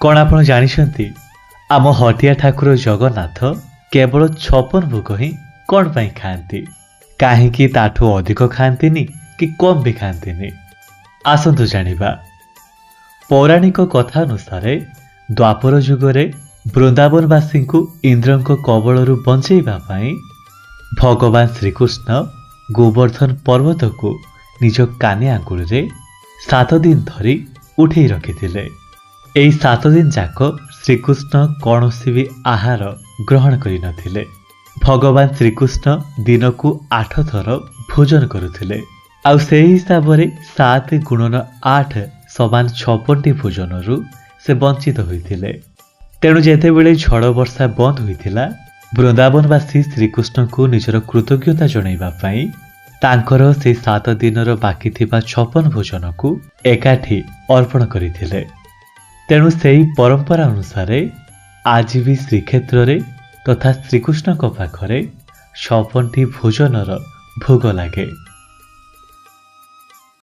कौन आपण जानिछंती आम हटिया ठाकुर जगन्नाथ केवल 56 भोग ही कौन पाई खाती कहीं ताठू अधिक खाती कि कम भी खाती आसतु जानिबा। पौराणिक कथा अनुसार द्वापर जुगरे वृंदावनवासी को इंद्र कबलू बंचेवा भगवान श्रीकृष्ण गोवर्धन पर्वत को निज काने आंगुल 7 दिन धरी उठे रखिथिले। एई 7 दिन जाक श्रीकृष्ण कौन भी आहार ग्रहण करि नथिले। भगवान श्रीकृष्ण दिन को 8 थर भोजन करुथिले। आउ से हिसाब से 7 गुणन 8 समान 56 भोजन से वंचित होइथिले। तेणु जेतेबेले झड़ वर्षा बंद होइथिला वृंदावनवासी श्रीकृष्ण को निजर कृतज्ञता जणाइबा पई तांकर से 7 दिनर बाकी थिबा 56 भोजन को एकाठी अर्पण करिथिले। तेणु सेही परंपरा अनुसार आज भी श्रीक्षेत्र रे तथा श्रीकृष्ण पाखरे 56 भोजनर भोग लागे।